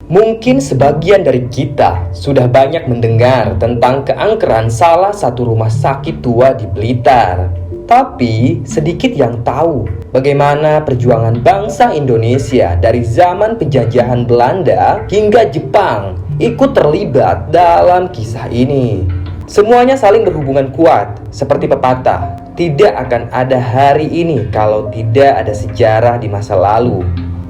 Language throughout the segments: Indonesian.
Mungkin sebagian dari kita sudah banyak mendengar tentang keangkeran salah satu rumah sakit tua di Blitar. Tapi sedikit yang tahu bagaimana perjuangan bangsa Indonesia dari zaman penjajahan Belanda hingga Jepang ikut terlibat dalam kisah ini. Semuanya saling berhubungan kuat, seperti pepatah, tidak akan ada hari ini kalau tidak ada sejarah di masa lalu.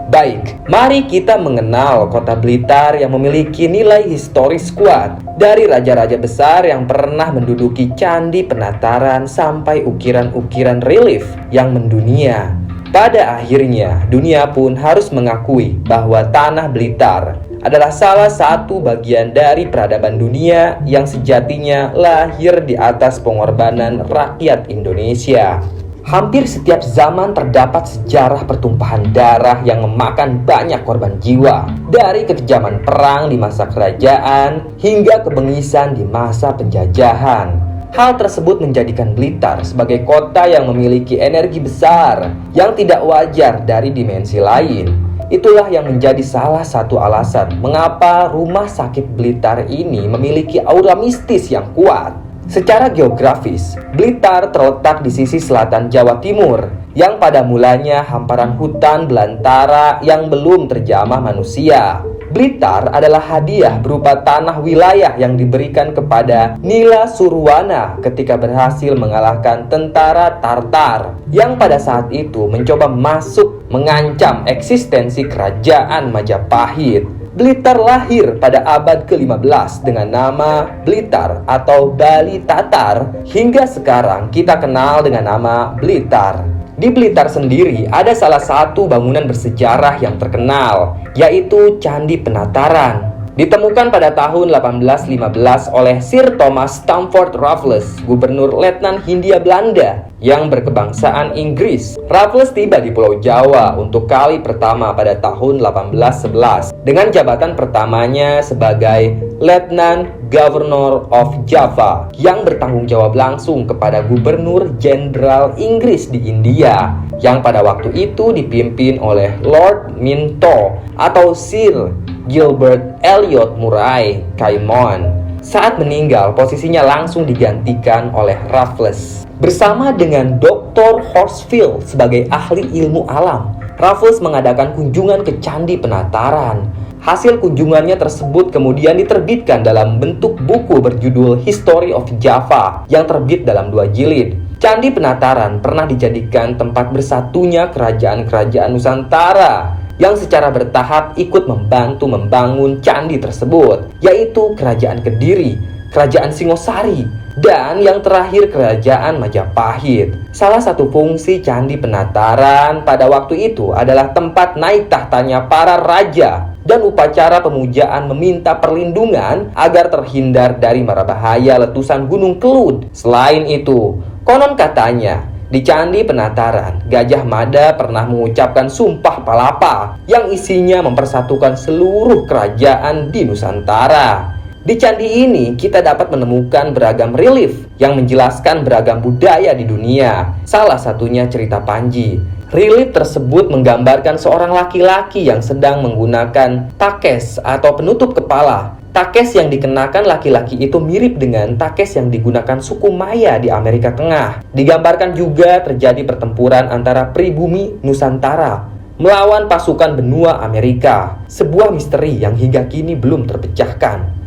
Baik, mari kita mengenal kota Blitar yang memiliki nilai historis kuat. Dari raja-raja besar yang pernah menduduki Candi Penataran sampai ukiran-ukiran relief yang mendunia. Pada akhirnya, dunia pun harus mengakui bahwa Tanah Blitar adalah salah satu bagian dari peradaban dunia yang sejatinya lahir di atas pengorbanan rakyat Indonesia. Hampir setiap zaman terdapat sejarah pertumpahan darah yang memakan banyak korban jiwa. Dari kekejaman perang di masa kerajaan hingga kebengisan di masa penjajahan. Hal tersebut menjadikan Blitar sebagai kota yang memiliki energi besar yang tidak wajar dari dimensi lain. Itulah yang menjadi salah satu alasan mengapa rumah sakit Blitar ini memiliki aura mistis yang kuat. Secara geografis, Blitar terletak di sisi selatan Jawa Timur yang pada mulanya hamparan hutan belantara yang belum terjamah manusia. Blitar adalah hadiah berupa tanah wilayah yang diberikan kepada Nila Surwana ketika berhasil mengalahkan tentara Tartar yang pada saat itu mencoba masuk mengancam eksistensi kerajaan Majapahit. Blitar lahir pada abad ke-15 dengan nama Blitar atau Bali Tatar. Hingga sekarang kita kenal dengan nama Blitar. Di Blitar sendiri ada salah satu bangunan bersejarah yang terkenal, yaitu Candi Penataran. Ditemukan pada tahun 1815 oleh Sir Thomas Stamford Raffles, gubernur Letnan Hindia Belanda yang berkebangsaan Inggris. Raffles tiba di Pulau Jawa untuk kali pertama pada tahun 1811 dengan jabatan pertamanya sebagai Lieutenant Governor of Java yang bertanggung jawab langsung kepada Gubernur Jenderal Inggris di India yang pada waktu itu dipimpin oleh Lord Minto atau Sir Gilbert Elliot Murray Caimon. Saat meninggal, posisinya langsung digantikan oleh Raffles. Bersama dengan Dr. Horsfield sebagai ahli ilmu alam, Raffles mengadakan kunjungan ke Candi Penataran. Hasil kunjungannya tersebut kemudian diterbitkan dalam bentuk buku berjudul History of Java yang terbit dalam 2 jilid. Candi Penataran pernah dijadikan tempat bersatunya kerajaan-kerajaan Nusantara yang secara bertahap ikut membantu membangun candi tersebut, yaitu Kerajaan Kediri, Kerajaan Singosari, dan yang terakhir Kerajaan Majapahit. Salah satu fungsi Candi Penataran pada waktu itu adalah tempat naik tahtanya para raja dan upacara pemujaan meminta perlindungan agar terhindar dari mara bahaya letusan Gunung Kelud. Selain itu, konon katanya di Candi Penataran, Gajah Mada pernah mengucapkan sumpah palapa yang isinya mempersatukan seluruh kerajaan di Nusantara. Di candi ini kita dapat menemukan beragam relief yang menjelaskan beragam budaya di dunia. Salah satunya cerita Panji. Relief tersebut menggambarkan seorang laki-laki yang sedang menggunakan takes atau penutup kepala. Takes yang dikenakan laki-laki itu mirip dengan takes yang digunakan suku Maya di Amerika Tengah. Digambarkan juga terjadi pertempuran antara pribumi Nusantara melawan pasukan benua Amerika. Sebuah misteri yang hingga kini belum terpecahkan.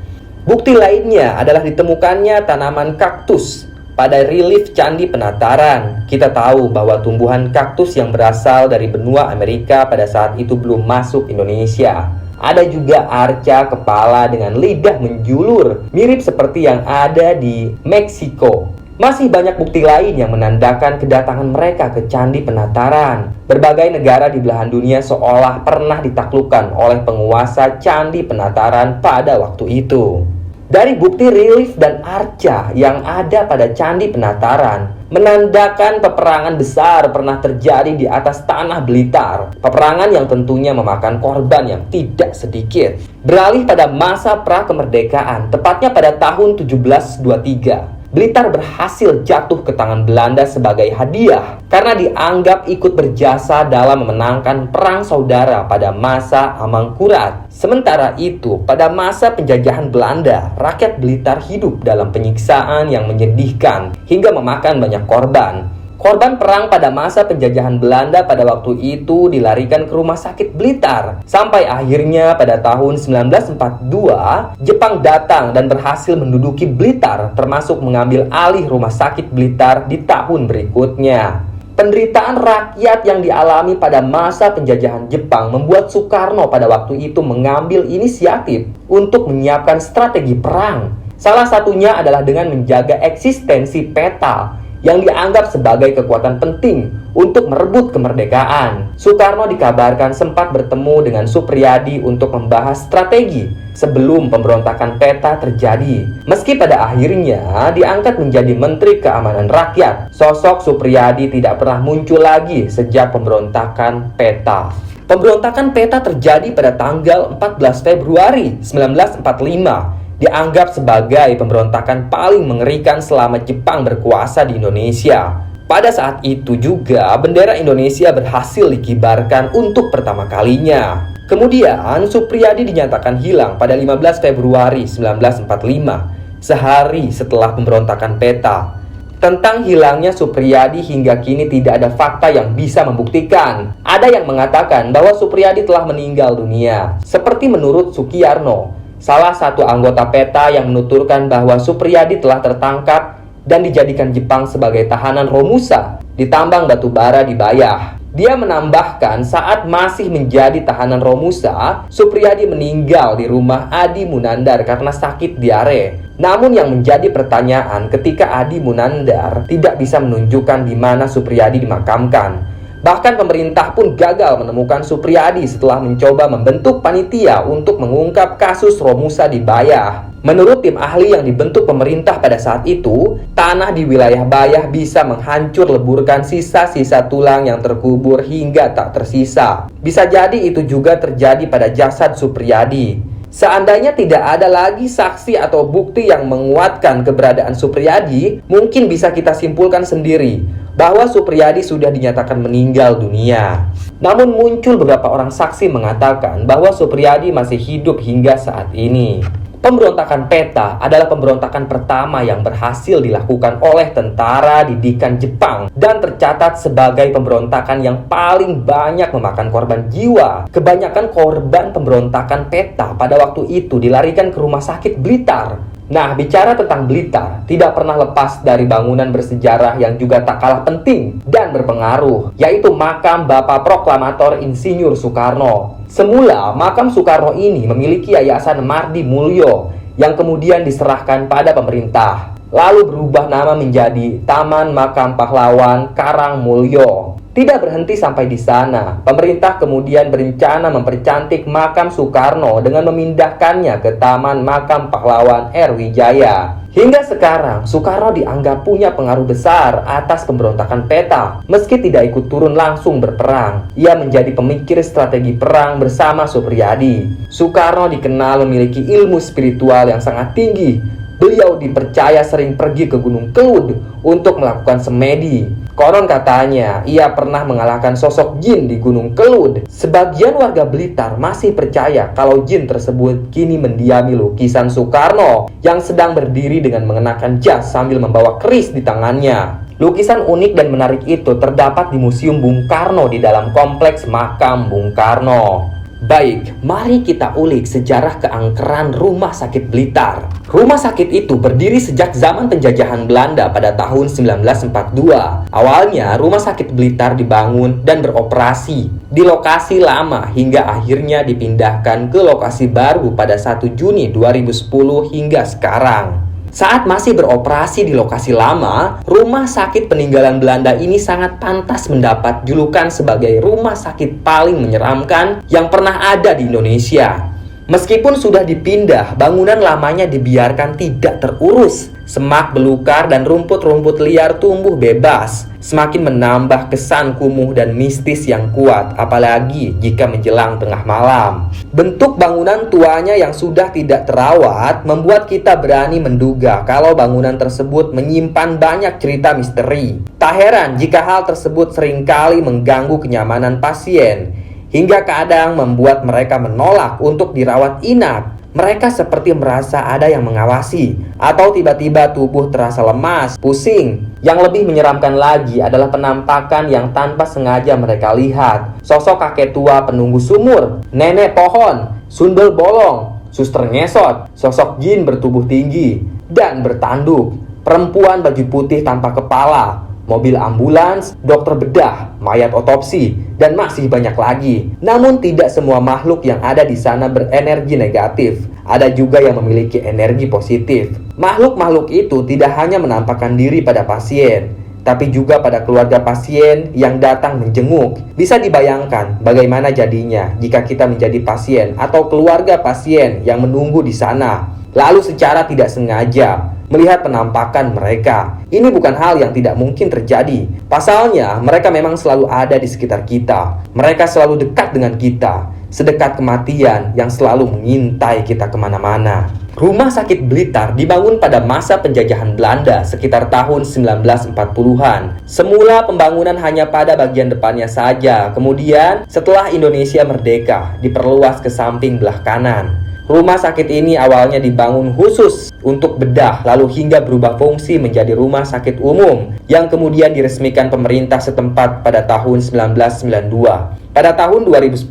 Bukti lainnya adalah ditemukannya tanaman kaktus pada relief Candi Penataran. Kita tahu bahwa tumbuhan kaktus yang berasal dari benua Amerika pada saat itu belum masuk Indonesia. Ada juga arca kepala dengan lidah menjulur, mirip seperti yang ada di Meksiko. Masih banyak bukti lain yang menandakan kedatangan mereka ke Candi Penataran. Berbagai negara di belahan dunia seolah pernah ditaklukkan oleh penguasa Candi Penataran pada waktu itu. Dari bukti relief dan arca yang ada pada Candi Penataran menandakan peperangan besar pernah terjadi di atas tanah Blitar. Peperangan yang tentunya memakan korban yang tidak sedikit. Beralih pada masa pra-kemerdekaan, tepatnya pada tahun 1723. Blitar berhasil jatuh ke tangan Belanda sebagai hadiah karena dianggap ikut berjasa dalam memenangkan perang saudara pada masa Amangkurat. Sementara itu, pada masa penjajahan Belanda, rakyat Blitar hidup dalam penyiksaan yang menyedihkan hingga memakan banyak korban. Korban perang pada masa penjajahan Belanda pada waktu itu dilarikan ke rumah sakit Blitar. Sampai akhirnya pada tahun 1942, Jepang datang dan berhasil menduduki Blitar, termasuk mengambil alih rumah sakit Blitar di tahun berikutnya. Penderitaan rakyat yang dialami pada masa penjajahan Jepang membuat Soekarno pada waktu itu mengambil inisiatif untuk menyiapkan strategi perang. Salah satunya adalah dengan menjaga eksistensi peta yang dianggap sebagai kekuatan penting untuk merebut kemerdekaan. Soekarno dikabarkan sempat bertemu dengan Suprijadi untuk membahas strategi sebelum pemberontakan peta terjadi. Meski pada akhirnya diangkat menjadi Menteri Keamanan Rakyat, sosok Suprijadi tidak pernah muncul lagi sejak pemberontakan peta. Pemberontakan peta terjadi pada tanggal 14 Februari 1945. Dianggap sebagai pemberontakan paling mengerikan selama Jepang berkuasa di Indonesia. Pada saat itu juga bendera Indonesia berhasil dikibarkan untuk pertama kalinya. Kemudian Suprijadi dinyatakan hilang pada 15 Februari 1945, sehari setelah pemberontakan peta. Tentang hilangnya Suprijadi hingga kini tidak ada fakta yang bisa membuktikan. Ada yang mengatakan bahwa Suprijadi telah meninggal dunia, seperti menurut Sukiyarno, salah satu anggota peta, yang menuturkan bahwa Suprijadi telah tertangkap dan dijadikan Jepang sebagai tahanan Romusa di tambang batu bara di Bayah. Dia menambahkan saat masih menjadi tahanan Romusa, Suprijadi meninggal di rumah Adi Munandar karena sakit diare. Namun yang menjadi pertanyaan ketika Adi Munandar tidak bisa menunjukkan di mana Suprijadi dimakamkan. Bahkan pemerintah pun gagal menemukan Suprijadi setelah mencoba membentuk panitia untuk mengungkap kasus Romusa di Bayah. Menurut tim ahli yang dibentuk pemerintah pada saat itu, tanah di wilayah Bayah bisa menghancur leburkan sisa-sisa tulang yang terkubur hingga tak tersisa. Bisa jadi itu juga terjadi pada jasad Suprijadi. Seandainya tidak ada lagi saksi atau bukti yang menguatkan keberadaan Suprijadi, mungkin bisa kita simpulkan sendiri bahwa Suprijadi sudah dinyatakan meninggal dunia. Namun muncul beberapa orang saksi mengatakan bahwa Suprijadi masih hidup hingga saat ini. Pemberontakan peta adalah pemberontakan pertama yang berhasil dilakukan oleh tentara didikan Jepang dan tercatat sebagai pemberontakan yang paling banyak memakan korban jiwa. Kebanyakan korban pemberontakan peta pada waktu itu dilarikan ke rumah sakit Blitar. Nah, bicara tentang Blitar, tidak pernah lepas dari bangunan bersejarah yang juga tak kalah penting dan berpengaruh, yaitu makam Bapak Proklamator Insinyur Soekarno. Semula, makam Soekarno ini memiliki yayasan Mardi Mulyo yang kemudian diserahkan pada pemerintah, lalu berubah nama menjadi Taman Makam Pahlawan Karang Mulyo. Tidak berhenti sampai di sana, pemerintah kemudian berencana mempercantik makam Soekarno dengan memindahkannya ke Taman Makam Pahlawan R. Wijaya. Hingga sekarang, Soekarno dianggap punya pengaruh besar atas pemberontakan peta. Meski tidak ikut turun langsung berperang, ia menjadi pemikir strategi perang bersama Suprijadi. Soekarno dikenal memiliki ilmu spiritual yang sangat tinggi. Beliau dipercaya sering pergi ke Gunung Kelud untuk melakukan semedi. Konon katanya, ia pernah mengalahkan sosok jin di Gunung Kelud. Sebagian warga Blitar masih percaya kalau jin tersebut kini mendiami lukisan Soekarno yang sedang berdiri dengan mengenakan jas sambil membawa keris di tangannya. Lukisan unik dan menarik itu terdapat di Museum Bung Karno di dalam kompleks makam Bung Karno. Baik, mari kita ulik sejarah keangkeran Rumah Sakit Blitar. Rumah sakit itu berdiri sejak zaman penjajahan Belanda pada tahun 1942. Awalnya, Rumah Sakit Blitar dibangun dan beroperasi di lokasi lama hingga akhirnya dipindahkan ke lokasi baru pada 1 Juni 2010 hingga sekarang. Saat masih beroperasi di lokasi lama, rumah sakit peninggalan Belanda ini sangat pantas mendapat julukan sebagai rumah sakit paling menyeramkan yang pernah ada di Indonesia. Meskipun sudah dipindah, bangunan lamanya dibiarkan tidak terurus. Semak belukar dan rumput-rumput liar tumbuh bebas, semakin menambah kesan kumuh dan mistis yang kuat, apalagi jika menjelang tengah malam. Bentuk bangunan tuanya yang sudah tidak terawat membuat kita berani menduga kalau bangunan tersebut menyimpan banyak cerita misteri. Tak heran jika hal tersebut seringkali mengganggu kenyamanan pasien, hingga kadang membuat mereka menolak untuk dirawat inap. Mereka seperti merasa ada yang mengawasi, atau tiba-tiba tubuh terasa lemas, pusing. Yang lebih menyeramkan lagi adalah penampakan yang tanpa sengaja mereka lihat. Sosok kakek tua penunggu sumur, nenek pohon, sundel bolong, suster ngesot, sosok jin bertubuh tinggi dan bertanduk, perempuan baju putih tanpa kepala, mobil ambulans, dokter bedah, mayat otopsi, dan masih banyak lagi. Namun tidak semua makhluk yang ada di sana berenergi negatif. Ada juga yang memiliki energi positif. Makhluk-makhluk itu tidak hanya menampakkan diri pada pasien, tapi juga pada keluarga pasien yang datang menjenguk. Bisa dibayangkan bagaimana jadinya jika kita menjadi pasien atau keluarga pasien yang menunggu di sana, lalu secara tidak sengaja melihat penampakan mereka. Ini bukan hal yang tidak mungkin terjadi. Pasalnya, mereka memang selalu ada di sekitar kita. Mereka selalu dekat dengan kita, sedekat kematian yang selalu mengintai kita kemana-mana. Rumah Sakit Blitar dibangun pada masa penjajahan Belanda sekitar tahun 1940-an. Semula pembangunan hanya pada bagian depannya saja. Kemudian, setelah Indonesia merdeka, diperluas ke samping belah kanan. Rumah sakit ini awalnya dibangun khusus untuk bedah, lalu hingga berubah fungsi menjadi rumah sakit umum yang kemudian diresmikan pemerintah setempat pada tahun 1992. Pada tahun 2010,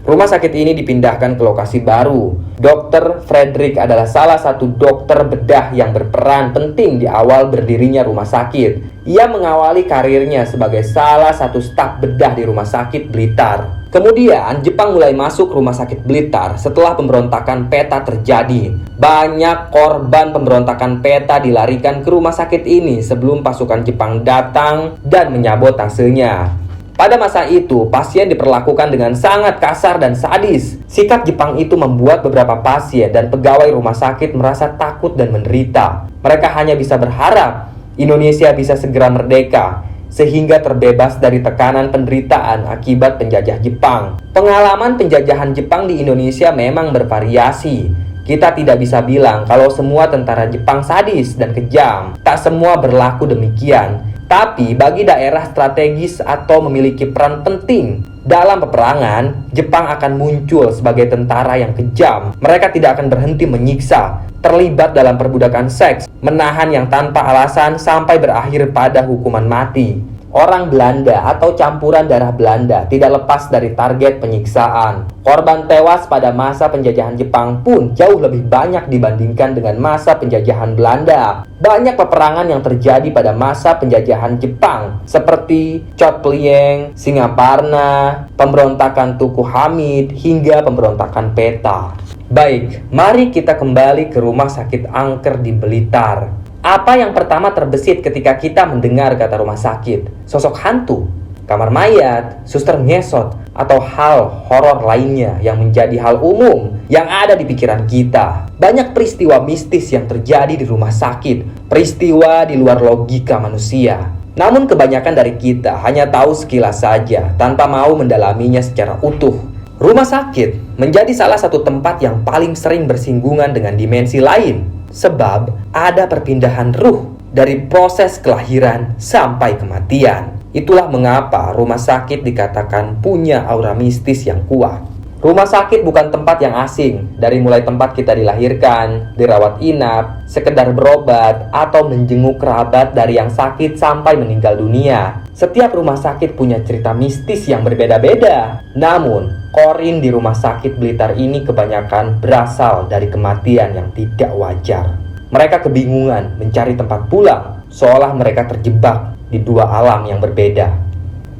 rumah sakit ini dipindahkan ke lokasi baru. Dr. Frederick adalah salah satu dokter bedah yang berperan penting di awal berdirinya rumah sakit. Ia mengawali karirnya sebagai salah satu staf bedah di rumah sakit Blitar. Kemudian Jepang mulai masuk rumah sakit Blitar setelah pemberontakan PETA terjadi. Banyak korban pemberontakan PETA dilarikan ke rumah sakit ini sebelum pasukan Jepang datang dan menyabotasenya. Pada masa itu, pasien diperlakukan dengan sangat kasar dan sadis. Sikap Jepang itu membuat beberapa pasien dan pegawai rumah sakit merasa takut dan menderita. Mereka hanya bisa berharap Indonesia bisa segera merdeka, sehingga terbebas dari tekanan penderitaan akibat penjajah Jepang. Pengalaman penjajahan Jepang di Indonesia memang bervariasi. Kita tidak bisa bilang kalau semua tentara Jepang sadis dan kejam. Tak semua berlaku demikian. Tapi bagi daerah strategis atau memiliki peran penting dalam peperangan, Jepang akan muncul sebagai tentara yang kejam. Mereka tidak akan berhenti menyiksa, terlibat dalam perbudakan seks, menahan yang tanpa alasan sampai berakhir pada hukuman mati. Orang Belanda atau campuran darah Belanda tidak lepas dari target penyiksaan. Korban tewas pada masa penjajahan Jepang pun jauh lebih banyak dibandingkan dengan masa penjajahan Belanda. Banyak peperangan yang terjadi pada masa penjajahan Jepang, seperti Chot Plieng, Singaparna, pemberontakan Tuku Hamid, hingga pemberontakan PETA. Baik, mari kita kembali ke rumah sakit angker di Blitar. Apa yang pertama terbesit ketika kita mendengar kata rumah sakit? Sosok hantu, kamar mayat, suster ngesot, atau hal horor lainnya yang menjadi hal umum yang ada di pikiran kita. Banyak peristiwa mistis yang terjadi di rumah sakit, peristiwa di luar logika manusia. Namun kebanyakan dari kita hanya tahu sekilas saja tanpa mau mendalaminya secara utuh. Rumah sakit menjadi salah satu tempat yang paling sering bersinggungan dengan dimensi lain. Sebab ada perpindahan ruh dari proses kelahiran sampai kematian. Itulah mengapa rumah sakit dikatakan punya aura mistis yang kuat. Rumah sakit bukan tempat yang asing. Dari mulai tempat kita dilahirkan, dirawat inap, sekedar berobat, atau menjenguk kerabat dari yang sakit sampai meninggal dunia. Setiap rumah sakit punya cerita mistis yang berbeda-beda. Namun, korin di rumah sakit Blitar ini kebanyakan berasal dari kematian yang tidak wajar. Mereka kebingungan mencari tempat pulang, seolah mereka terjebak di dua alam yang berbeda.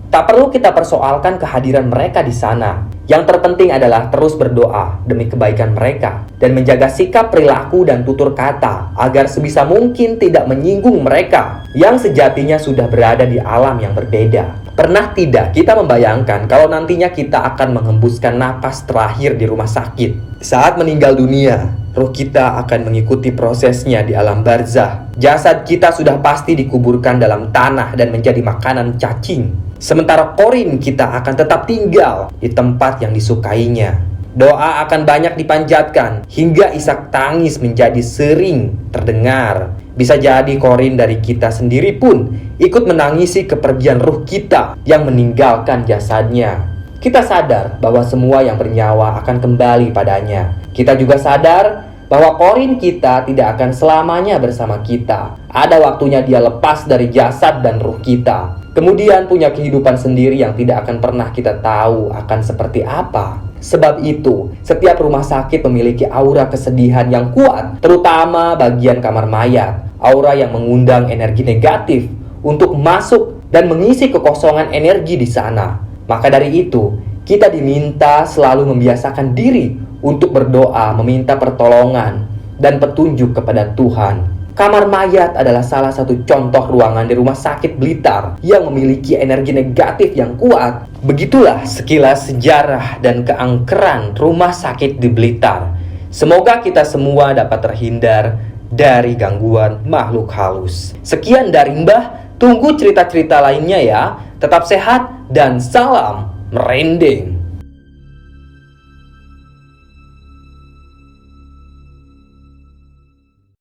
Tak perlu kita persoalkan kehadiran mereka di sana. Yang terpenting adalah terus berdoa demi kebaikan mereka dan menjaga sikap, perilaku, dan tutur kata agar sebisa mungkin tidak menyinggung mereka yang sejatinya sudah berada di alam yang berbeda. Pernah tidak kita membayangkan kalau nantinya kita akan menghembuskan napas terakhir di rumah sakit? Saat meninggal dunia, Roh kita akan mengikuti prosesnya di alam barzah. Jasad kita sudah pasti dikuburkan dalam tanah dan menjadi makanan cacing. Sementara korin kita akan tetap tinggal di tempat yang disukainya. Doa akan banyak dipanjatkan hingga isak tangis menjadi sering terdengar. Bisa jadi korin dari kita sendiri pun ikut menangisi kepergian ruh kita yang meninggalkan jasadnya. Kita sadar bahwa semua yang bernyawa akan kembali padanya. Kita juga sadar bahwa korin kita tidak akan selamanya bersama kita. Ada waktunya dia lepas dari jasad dan ruh kita. Kemudian punya kehidupan sendiri yang tidak akan pernah kita tahu akan seperti apa. Sebab itu, setiap rumah sakit memiliki aura kesedihan yang kuat, terutama bagian kamar mayat. Aura yang mengundang energi negatif untuk masuk dan mengisi kekosongan energi di sana. Maka dari itu, kita diminta selalu membiasakan diri untuk berdoa, meminta pertolongan dan petunjuk kepada Tuhan. Kamar mayat adalah salah satu contoh ruangan di Rumah Sakit Blitar yang memiliki energi negatif yang kuat. Begitulah sekilas sejarah dan keangkeran Rumah Sakit di Blitar. Semoga kita semua dapat terhindar dari gangguan makhluk halus. Sekian dari Mbah, tunggu cerita-cerita lainnya ya. Tetap sehat dan salam merinding.